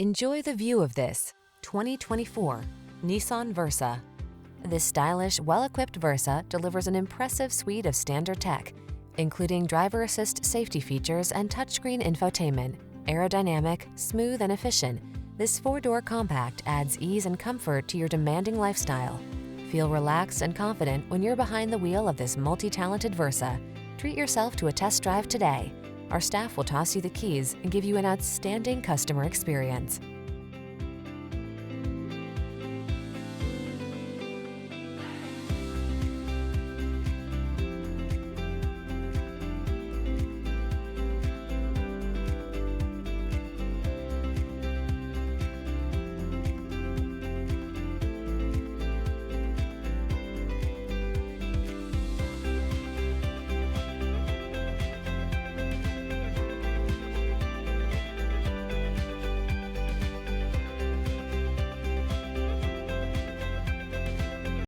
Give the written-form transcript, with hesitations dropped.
Enjoy the view of this 2024 Nissan Versa. This stylish, well-equipped Versa delivers an impressive suite of standard tech, including driver assist safety features and touchscreen infotainment. Aerodynamic, smooth, and efficient, this four-door compact adds ease and comfort to your demanding lifestyle. Feel relaxed and confident when you're behind the wheel of this multi-talented Versa. Treat yourself to a test drive today. Our staff will toss you the keys and give you an outstanding customer experience.